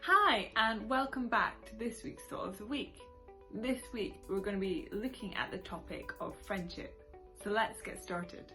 Hi and welcome back to this week's Thought of the Week. This week we're going to be looking at the topic of friendship. So let's get started.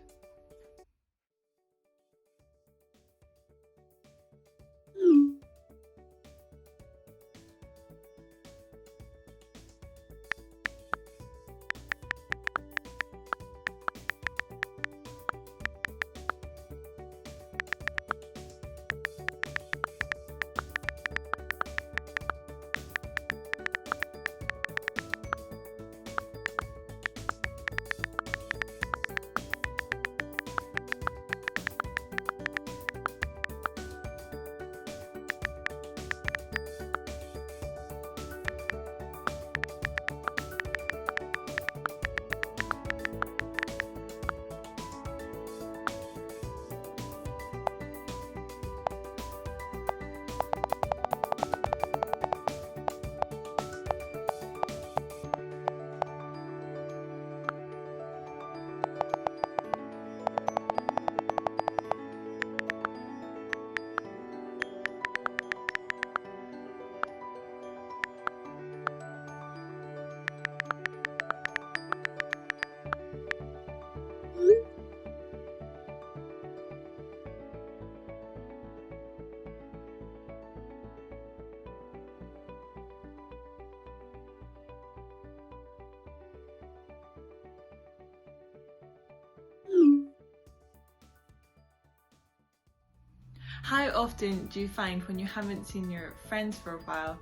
How often do you find when you haven't seen your friends for a while,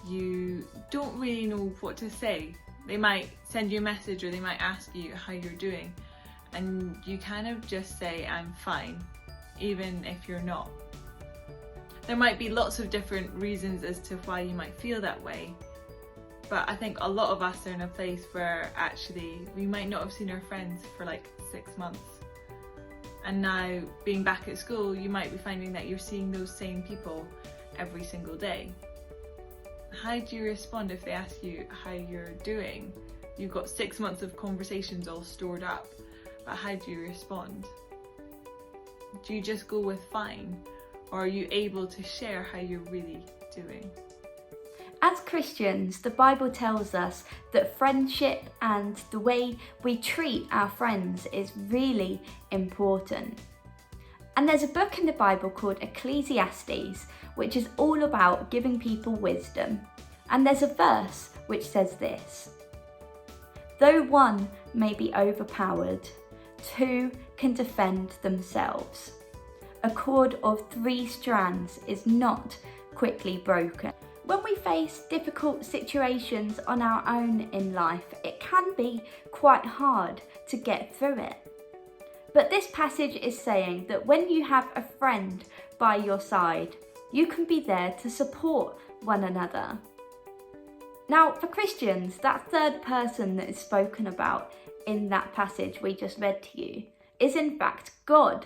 you don't really know what to say? They might send you a message or they might ask you how you're doing, and you kind of just say, "I'm fine," even if you're not. There might be lots of different reasons as to why you might feel that way, but I think a lot of us are in a place where actually we might not have seen our friends for like 6 months. And now, being back at school, you might be finding that you're seeing those same people every single day. How do you respond if they ask you how you're doing? You've got 6 months of conversations all stored up, but how do you respond? Do you just go with fine? Or are you able to share how you're really doing? As Christians, the Bible tells us that friendship and the way we treat our friends is really important. And there's a book in the Bible called Ecclesiastes, which is all about giving people wisdom. And there's a verse which says this: "Though one may be overpowered, two can defend themselves. A cord of 3 strands is not quickly broken." When we face difficult situations on our own in life, it can be quite hard to get through it. But this passage is saying that when you have a friend by your side, you can be there to support one another. Now, for Christians, that third person that is spoken about in that passage we just read to you is in fact God.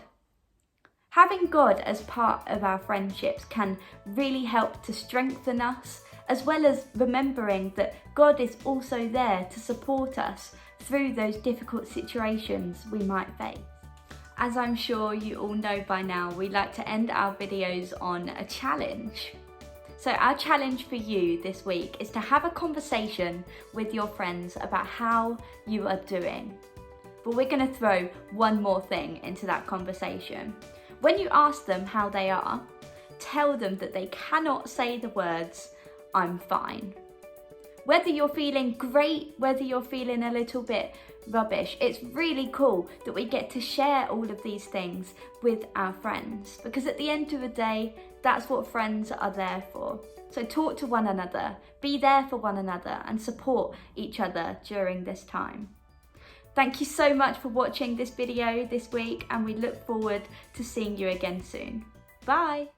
Having God as part of our friendships can really help to strengthen us, as well as remembering that God is also there to support us through those difficult situations we might face. As I'm sure you all know by now, we like to end our videos on a challenge. So our challenge for you this week is to have a conversation with your friends about how you are doing. But we're going to throw one more thing into that conversation. When you ask them how they are, tell them that they cannot say the words, "I'm fine." Whether you're feeling great, whether you're feeling a little bit rubbish, it's really cool that we get to share all of these things with our friends, because at the end of the day, that's what friends are there for. So talk to one another, be there for one another, and support each other during this time. Thank you so much for watching this video this week, and we look forward to seeing you again soon. Bye!